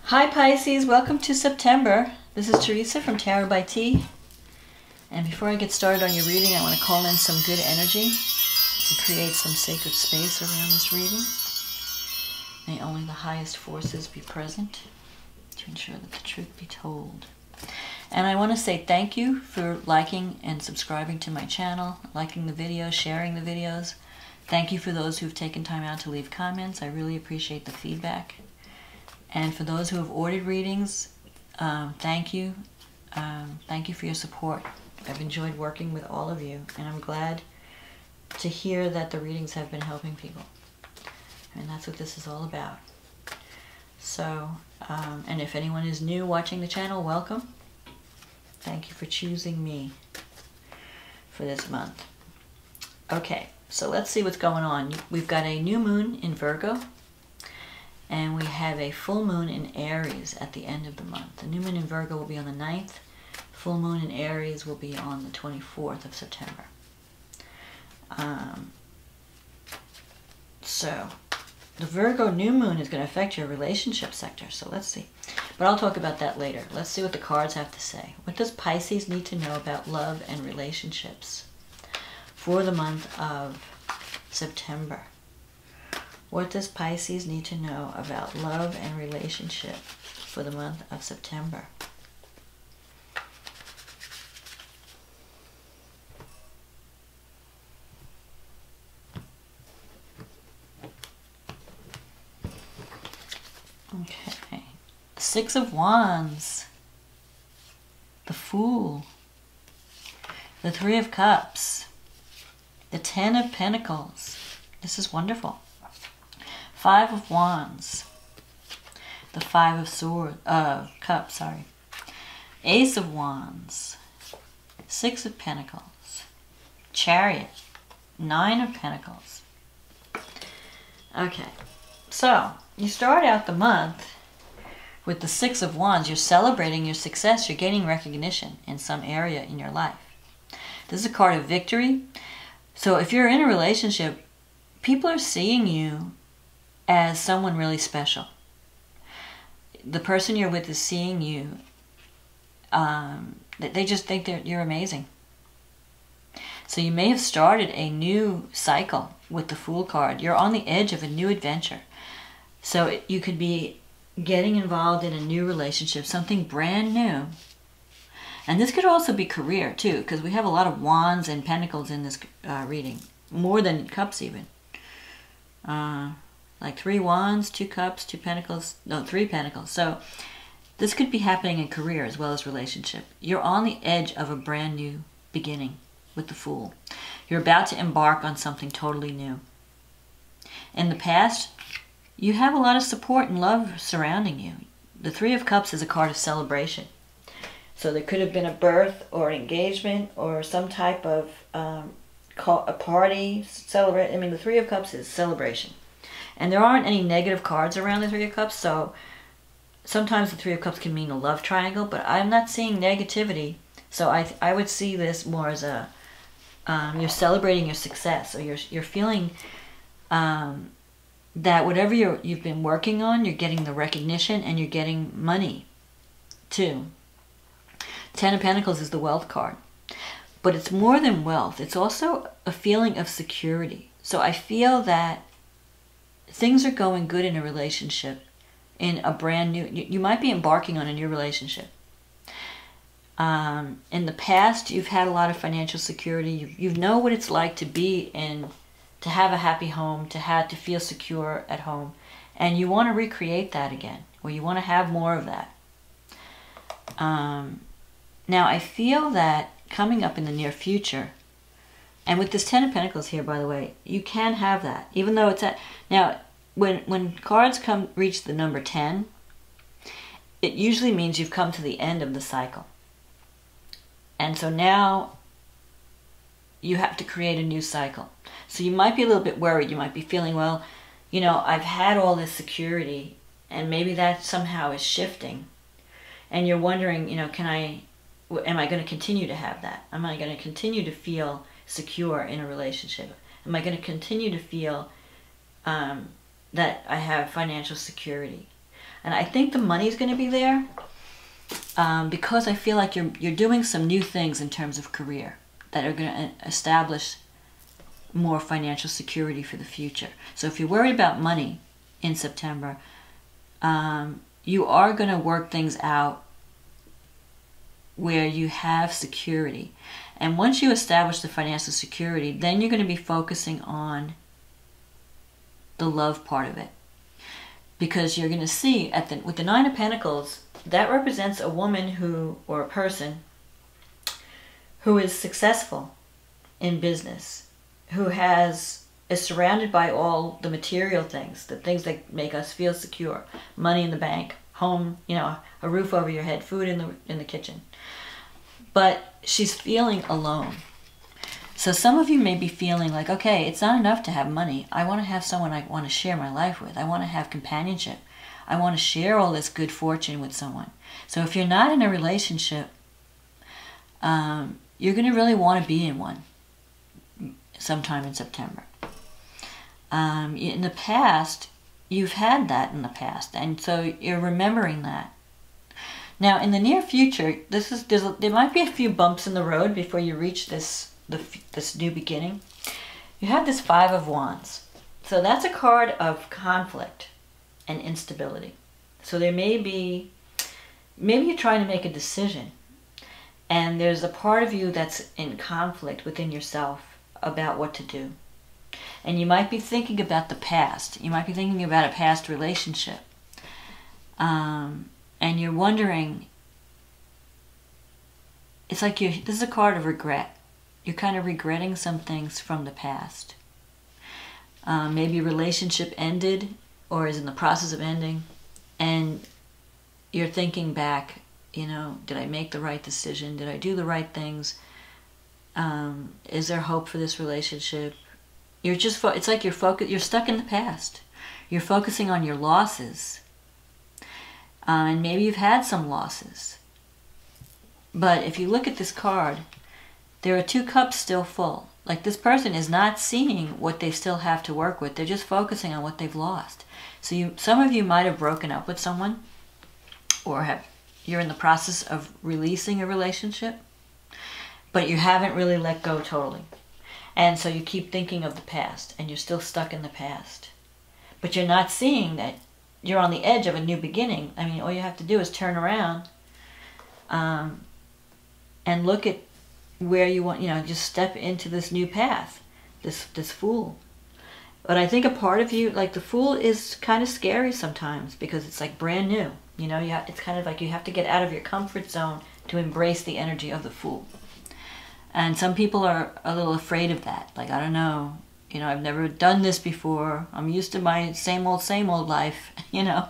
Hi Pisces, welcome to September. This is Teresa from Tarot by T. And before I get started on your reading, I want to call in some good energy and create some sacred space around this reading. May only the highest forces be present to ensure that the truth be told. And I want to say thank you for liking and subscribing to my channel, liking the videos, sharing the videos. Thank you for those who've taken time out to leave comments. I really appreciate the feedback. And for those who have ordered readings, thank you. Thank you for your support. I've enjoyed working with all of you, and I'm glad to hear that the readings have been helping people. And that's what this is all about. So, and if anyone is new watching the channel, welcome. Thank you for choosing me for this month. Okay, so let's see what's going on. We've got a new moon in Virgo. And we have a full moon in Aries at the end of the month. The new moon in Virgo will be on the 9th. Full moon in Aries will be on the 24th of September. So, the Virgo new moon is going to affect your relationship sector. So let's see. But I'll talk about that later. Let's see what the cards have to say. What does Pisces need to know about love and relationships for the month of September? What does Pisces need to know about love and relationship for the month of September? Okay. Six of Wands. The Fool. The Three of Cups. The Ten of Pentacles. This is wonderful. Five of Wands, the Five of Cups, sorry. Ace of Wands, Six of Pentacles, Chariot, Nine of Pentacles. Okay, so you start out the month with the Six of Wands. You're celebrating your success. You're gaining recognition in some area in your life. This is a card of victory. So if you're in a relationship, people are seeing you as someone really special. The person you're with is seeing you. They just think you're amazing. So you may have started a new cycle with the Fool card. You're on the edge of a new adventure. So you could be getting involved in a new relationship, something brand new. And this could also be career too, because we have a lot of Wands and Pentacles in this reading. More than Cups even. Like 3 Wands, 2 Cups, 2 Pentacles, no, 3 Pentacles. So this could be happening in career as well as relationship. You're on the edge of a brand new beginning with the Fool. You're about to embark on something totally new. In the past, you have a lot of support and love surrounding you. The Three of Cups is a card of celebration. So there could have been a birth or an engagement or some type of a party, celebrate. I mean, the Three of Cups is celebration. And there aren't any negative cards around the Three of Cups, so sometimes the Three of Cups can mean a love triangle, but I'm not seeing negativity. So I would see this more as a, you're celebrating your success, or you're feeling that whatever you've been working on, you're getting the recognition and you're getting money too. Ten of Pentacles is the wealth card. But it's more than wealth. It's also a feeling of security. So I feel that things are going good in a relationship, in a brand new, you might be embarking on a new relationship. In the past, you've had a lot of financial security. You know what it's like to be in, to have a happy home, to feel secure at home. And you want to recreate that again, or you want to have more of that. Now, I feel that coming up in the near future, and with this Ten of Pentacles here, by the way, you can have that, even though it's at... Now, when cards reach the number 10, it usually means you've come to the end of the cycle. And so now you have to create a new cycle. So you might be a little bit worried. You might be feeling, well, you know, I've had all this security, and maybe that somehow is shifting. And you're wondering, you know, am I going to continue to have that? Am I going to continue to feel secure in a relationship? Am I going to continue to feel that I have financial security? And I think the money's going to be there because I feel like you're doing some new things in terms of career that are going to establish more financial security for the future. So if you're worried about money in September, you are going to work things out where you have security. And once you establish the financial security, then you're going to be focusing on the love part of it. Because you're going to see with the Nine of Pentacles, that represents a woman who, or a person, who is successful in business, who is surrounded by all the material things, the things that make us feel secure. Money in the bank, home, you know, a roof over your head, food in the kitchen. But she's feeling alone. So some of you may be feeling like, okay, it's not enough to have money. I want to have someone I want to share my life with. I want to have companionship. I want to share all this good fortune with someone. So if you're not in a relationship, you're going to really want to be in one sometime in September. In the past, you've had that in the past, and so you're remembering that. Now, in the near future, there might be a few bumps in the road before you reach this new beginning. You have this Five of Wands. So that's a card of conflict and instability. So there maybe you're trying to make a decision, and there's a part of you that's in conflict within yourself about what to do. And you might be thinking about the past. You might be thinking about a past relationship. And you're wondering, it's like this is a card of regret. You're kind of regretting some things from the past. Maybe a relationship ended or is in the process of ending, and you're thinking back, you know, did I make the right decision? Did I do the right things? Is there hope for this relationship? It's like you're stuck in the past. You're focusing on your losses. And maybe you've had some losses. But if you look at this card, there are two cups still full. Like this person is not seeing what they still have to work with. They're just focusing on what they've lost. So some of you might have broken up with someone, or you're in the process of releasing a relationship, but you haven't really let go totally. And so you keep thinking of the past, and you're still stuck in the past. But you're not seeing that you're on the edge of a new beginning. I mean, all you have to do is turn around and look at where you want, you know, just step into this new path, this Fool. But I think a part of you, like the Fool is kind of scary sometimes because it's like brand new. You know, it's kind of like you have to get out of your comfort zone to embrace the energy of the Fool. And some people are a little afraid of that. Like, I don't know, you know, I've never done this before. I'm used to my same old life, you know.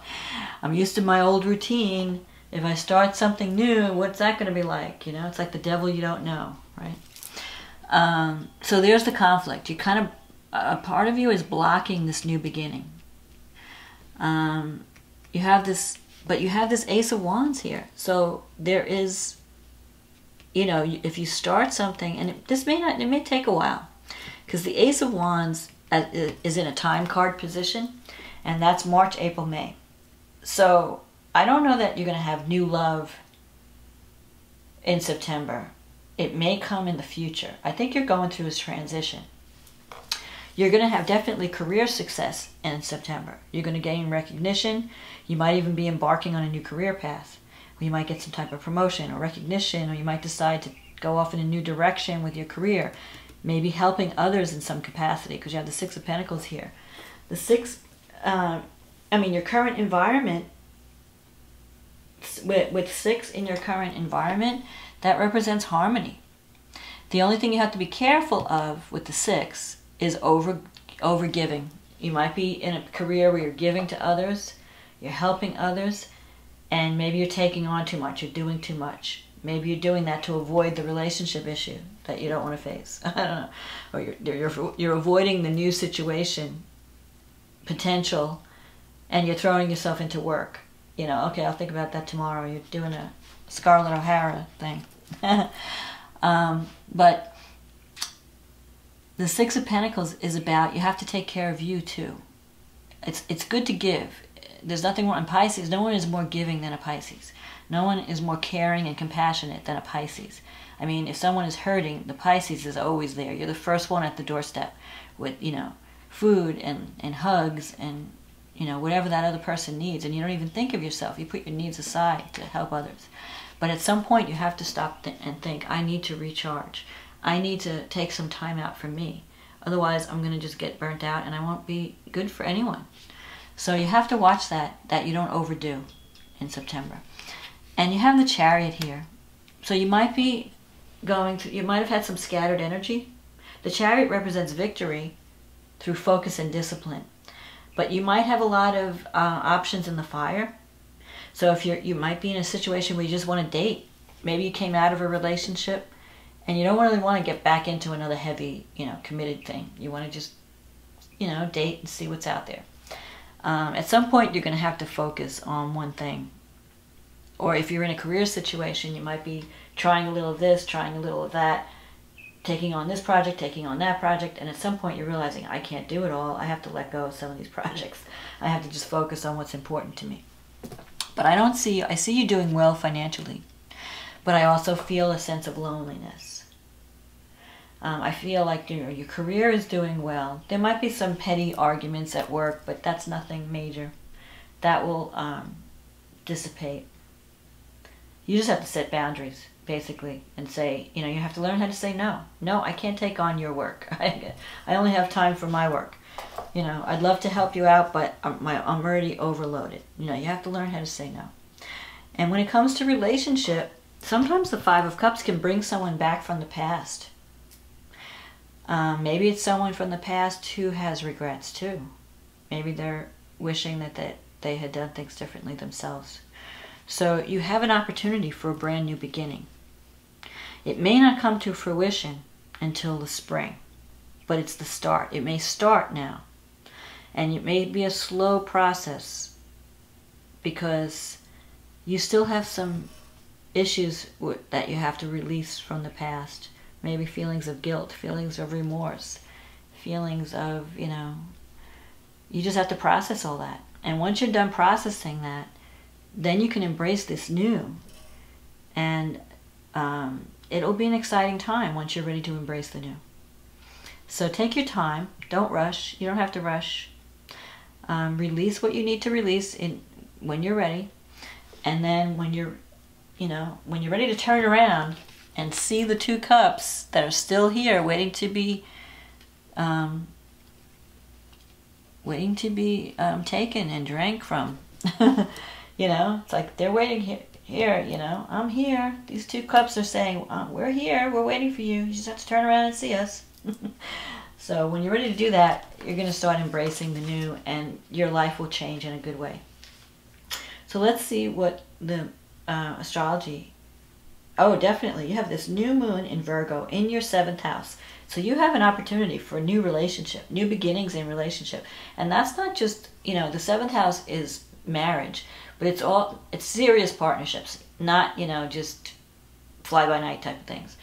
I'm used to my old routine. If I start something new, what's that going to be like? You know, it's like the devil you don't know, right? So there's the conflict. You kind of, a part of you is blocking this new beginning. You have this, but you have this Ace of Wands here. So there is, you know, if you start something, and it may take a while, because the Ace of Wands is in a time card position, and that's March, April, May. So I don't know that you're going to have new love in September. It may come in the future. I think you're going through this transition. You're going to have definitely career success in September. You're going to gain recognition. You might even be embarking on a new career path. You might get some type of promotion or recognition, or you might decide to go off in a new direction with your career. Maybe helping others in some capacity, because you have the Six of Pentacles here. The Six, your current environment, with Six in your current environment, that represents harmony. The only thing you have to be careful of with the Six is over giving. You might be in a career where you're giving to others, you're helping others, and maybe you're taking on too much, you're doing too much. Maybe you're doing that to avoid the relationship issue that you don't want to face. I don't know. Or you're avoiding the new situation potential, and you're throwing yourself into work. You know, okay, I'll think about that tomorrow. You're doing a Scarlett O'Hara thing. But the Six of Pentacles is about, you have to take care of you too. It's good to give. there's nothing wrong in Pisces. No one is more giving than a Pisces. No one is more caring and compassionate than a Pisces. I mean, if someone is hurting, the Pisces is always there. You're the first one at the doorstep with, you know, food and hugs and, you know, whatever that other person needs. And you don't even think of yourself. You put your needs aside to help others. But at some point, you have to stop and think, I need to recharge. I need to take some time out for me. Otherwise, I'm going to just get burnt out and I won't be good for anyone. So you have to watch that you don't overdo in September. And you have the Chariot here. So you might be you might have had some scattered energy. The Chariot represents victory through focus and discipline. But you might have a lot of options in the fire. So if you might be in a situation where you just want to date. Maybe you came out of a relationship and you don't really want to get back into another heavy, you know, committed thing. You want to just, you know, date and see what's out there. At some point, you're going to have to focus on one thing. Or if you're in a career situation, you might be trying a little of this, trying a little of that, taking on this project, taking on that project, and at some point you're realizing, I can't do it all. I have to let go of some of these projects. I have to just focus on what's important to me. But I see you doing well financially, but I also feel a sense of loneliness. I feel like your career is doing well. There might be some petty arguments at work, but that's nothing major. That will dissipate. You just have to set boundaries, basically, and say, you know, you have to learn how to say no. No, I can't take on your work. I only have time for my work. You know, I'd love to help you out, but I'm already overloaded. You know, you have to learn how to say no. And when it comes to relationship, sometimes the Five of Cups can bring someone back from the past. Maybe it's someone from the past who has regrets too. Maybe they're wishing that they had done things differently themselves. So you have an opportunity for a brand new beginning. It may not come to fruition until the spring, but it's the start. It may start now. And it may be a slow process because you still have some issues that you have to release from the past. Maybe feelings of guilt, feelings of remorse, feelings of, you know, you just have to process all that. And once you're done processing that, then you can embrace this new. And it'll be an exciting time once you're ready to embrace the new. So take your time. Don't rush. You don't have to rush. Release what you need to release when you're ready. And then when you're ready to turn around and see the two cups that are still here, waiting to be taken and drank from. You know, it's like they're waiting here. You know, I'm here. These two cups are saying, we're here. We're waiting for you. You just have to turn around and see us. So when you're ready to do that, you're going to start embracing the new, and your life will change in a good way. So let's see what the astrology. Oh, definitely. You have this new moon in Virgo in your 7th house. So you have an opportunity for a new relationship, new beginnings in relationship. And that's not just, you know, the 7th house is marriage, but it's serious partnerships, not, you know, just fly-by-night type of things.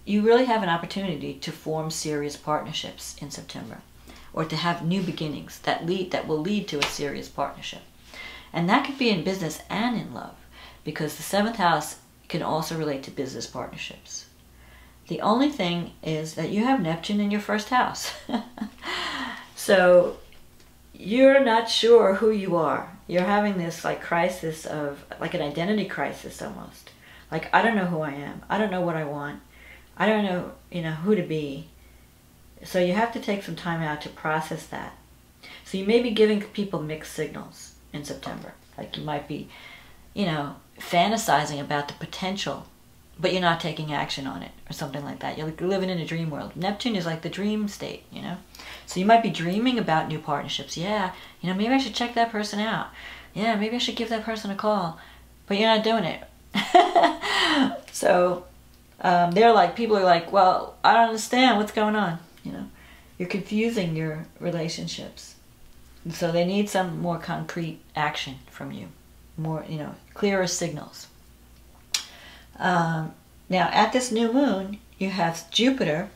You really have an opportunity to form serious partnerships in September, or to have new beginnings that will lead to a serious partnership. And that could be in business and in love, because the 7th house can also relate to business partnerships. The only thing is that you have Neptune in your 1st house. So you're not sure who you are. You're having this like crisis of, like an identity crisis almost. Like, I don't know who I am. I don't know what I want. I don't know, you know, who to be. So you have to take some time out to process that. So you may be giving people mixed signals in September. Like you might be, you know, fantasizing about the potential, but you're not taking action on it or something like that. You're like living in a dream world. Neptune is like the dream state, you know. So you might be dreaming about new partnerships. Yeah, you know, maybe I should check that person out. Yeah, maybe I should give that person a call. But you're not doing it. So people are like, well, I don't understand what's going on. You know, you're confusing your relationships. And so they need some more concrete action from you. More, you know, clearer signals. Now, at this new moon, you have Jupiter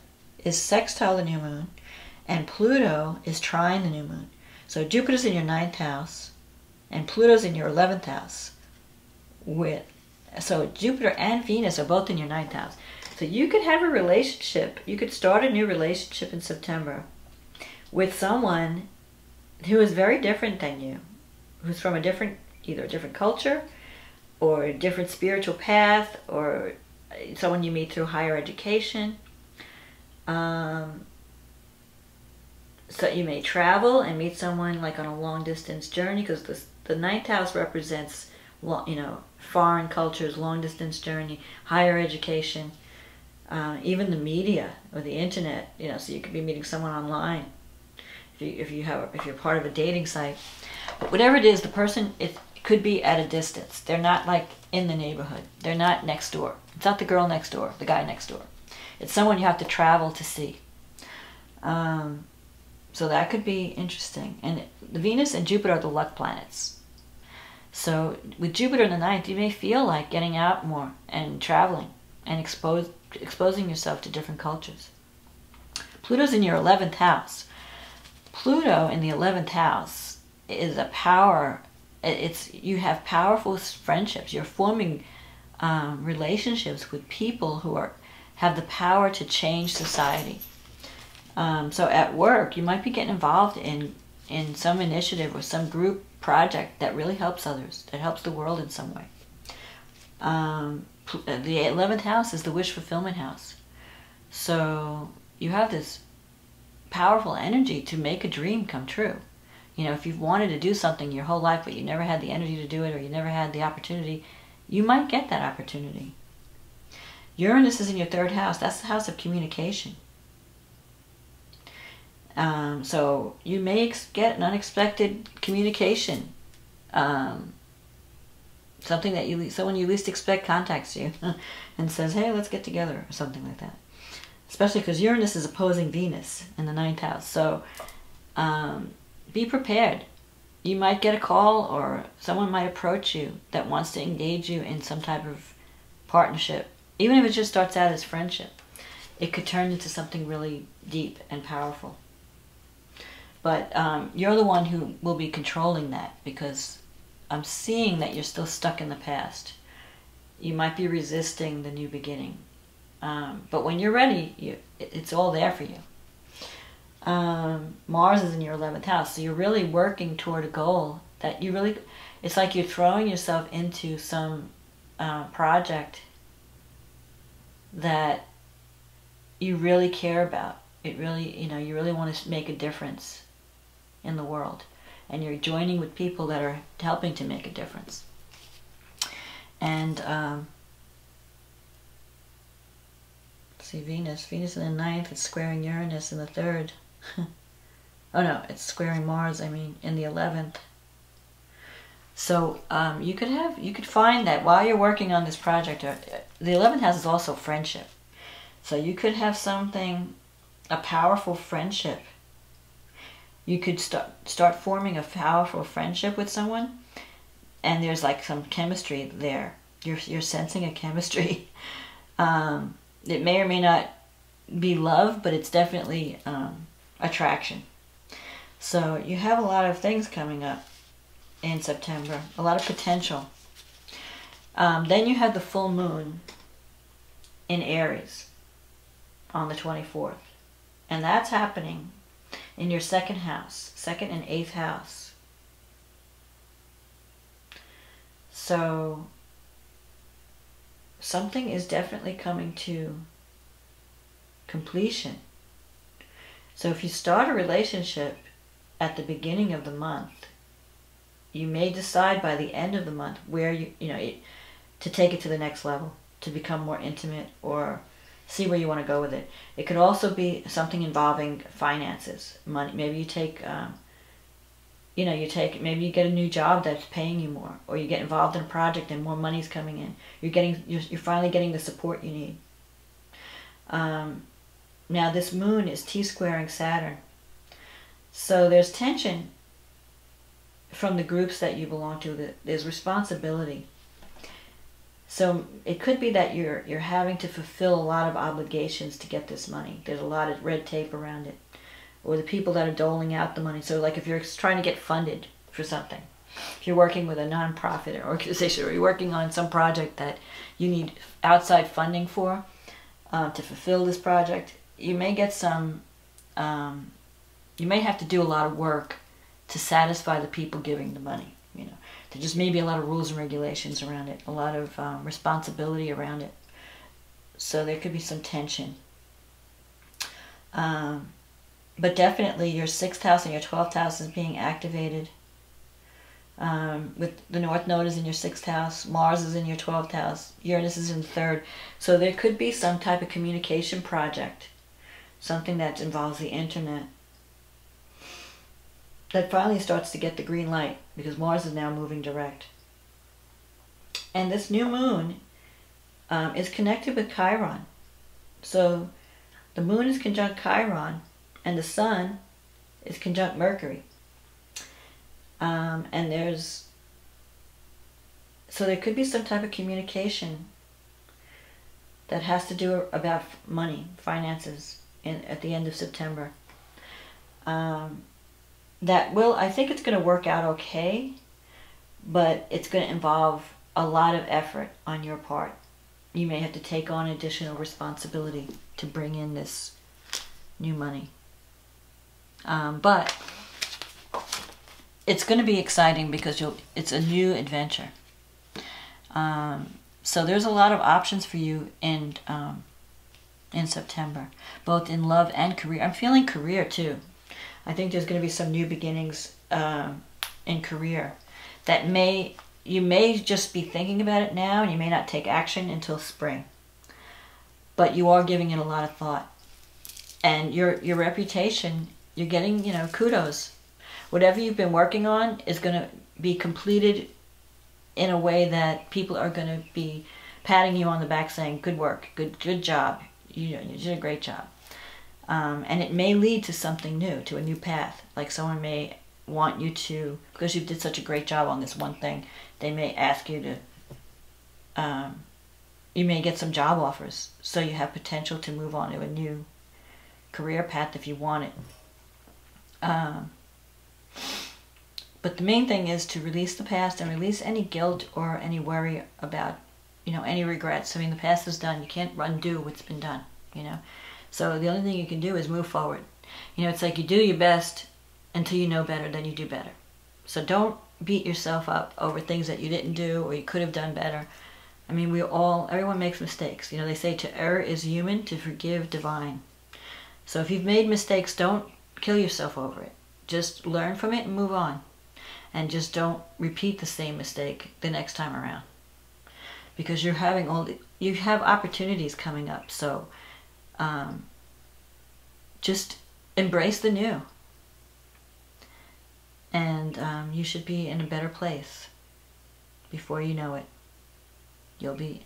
is sextile the new moon, and Pluto is trine the new moon. So Jupiter's in your 9th house, And Pluto's in your 11th house. So Jupiter and Venus are both in your 9th house. So you could have a relationship, you could start a new relationship in September with someone who is very different than you, who's from either a different culture or a different spiritual path, or someone you meet through higher education. So you may travel and meet someone like on a long distance journey, because the 9th house represents, foreign cultures, long distance journey, higher education, even the media or the internet. So you could be meeting someone online if you're part of a dating site. But whatever it is, the person, it could be at a distance. They're not like in the neighborhood. They're not next door. It's not the girl next door, the guy next door. It's someone you have to travel to see. So that could be interesting. And the Venus and Jupiter are the luck planets. So with Jupiter in the 9th, you may feel like getting out more and traveling and exposing yourself to different cultures. Pluto's in your 11th house. Pluto in the 11th house is a power. You have powerful friendships. You're forming relationships with people who have the power to change society. So at work, you might be getting involved in some initiative or some group project that really helps others, that helps the world in some way. The 11th house is the wish fulfillment house. So you have this powerful energy to make a dream come true. If you've wanted to do something your whole life, but you never had the energy to do it, or you never had the opportunity, you might get that opportunity. Uranus is in your 3rd house. That's the house of communication. So you may get an unexpected communication. Someone you least expect contacts you and says, hey, let's get together, or something like that. Especially because Uranus is opposing Venus in the 9th house. So be prepared. You might get a call, or someone might approach you that wants to engage you in some type of partnership. Even if it just starts out as friendship, it could turn into something really deep and powerful. But you're the one who will be controlling that, because I'm seeing that you're still stuck in the past. You might be resisting the new beginning. But when you're ready, it's all there for you. Mars is in your 11th house, so you're really working toward a goal that it's like you're throwing yourself into some project that you really care about. You really want to make a difference in the world, and you're joining with people that are helping to make a difference. And see, Venus in the 9th, it's squaring Uranus in the 3rd. Oh no, it's squaring Mars, in the 11th. So you could find that while you're working on this project, the 11th house is also friendship. So you could have a powerful friendship. You could start forming a powerful friendship with someone, and there's like some chemistry there. You're sensing a chemistry. It may or may not be love, but it's definitely attraction. So you have a lot of things coming up in September, a lot of potential. Then you have the full moon in Aries on the 24th. And that's happening in your 2nd house, 2nd and 8th house. So something is definitely coming to completion. So if you start a relationship at the beginning of the month, you may decide by the end of the month where to take it to the next level, to become more intimate, or see where you want to go with it. It could also be something involving finances, money. Maybe you maybe you get a new job that's paying you more, or you get involved in a project and more money's coming in. You're finally getting the support you need. Now this moon is T-squaring Saturn. So there's tension from the groups that you belong to. There's responsibility. So it could be that you're having to fulfill a lot of obligations to get this money. There's a lot of red tape around it. Or the people that are doling out the money. So like if you're trying to get funded for something, If you're working with a nonprofit or organization, or you're working on some project that you need outside funding for to fulfill this project, you may get some, you may have to do a lot of work to satisfy the people giving the money. You know, there just may be a lot of rules and regulations around it, a lot of responsibility around it. So there could be some tension. But definitely your 6th house and your 12th house is being activated. With the North Node is in your 6th house, Mars is in your 12th house, Uranus is in the 3rd. So there could be some type of communication project, something that involves the internet, that finally starts to get the green light, because Mars is now moving direct. And this new moon is connected with Chiron. So the moon is conjunct Chiron, and the sun is conjunct Mercury. So there could be some type of communication that has to do about money, finances, at the end of September. That will, I think it's going to work out okay, but it's going to involve a lot of effort on your part. You may have to take on additional responsibility to bring in this new money. But it's going to be exciting because it's a new adventure. So there's a lot of options for you in September, both in love and career. I'm feeling career too. I think there's going to be some new beginnings in career that you may just be thinking about it now, and you may not take action until spring. But you are giving it a lot of thought. And your reputation, you're getting, kudos. Whatever you've been working on is going to be completed in a way that people are going to be patting you on the back saying, good work, good job, you did a great job. And it may lead to something new, to a new path. Like someone may want you to, because you did such a great job on this one thing, they may ask you to, you may get some job offers. So you have potential to move on to a new career path if you want it. But the main thing is to release the past and release any guilt or any worry about, any regrets. I mean, the past is done. You can't undo what's been done, So the only thing you can do is move forward. It's like you do your best until you know better, then you do better. So don't beat yourself up over things that you didn't do or you could have done better. I mean, everyone makes mistakes. They say to err is human, to forgive divine. So if you've made mistakes, don't kill yourself over it. Just learn from it and move on. And just don't repeat the same mistake the next time around. Because you have opportunities coming up. So just embrace the new. And you should be in a better place before you know it. You'll be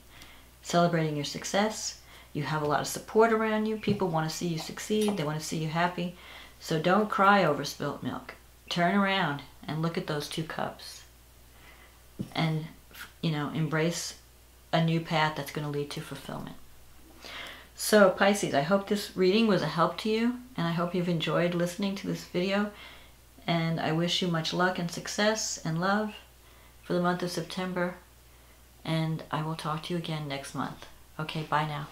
celebrating your success. You have a lot of support around you. People want to see you succeed. They want to see you happy. So don't cry over spilt milk. Turn around and look at those 2 cups. And, embrace a new path that's going to lead to fulfillment. So, Pisces, I hope this reading was a help to you. And I hope you've enjoyed listening to this video. And I wish you much luck and success and love for the month of September. And I will talk to you again next month. Okay, bye now.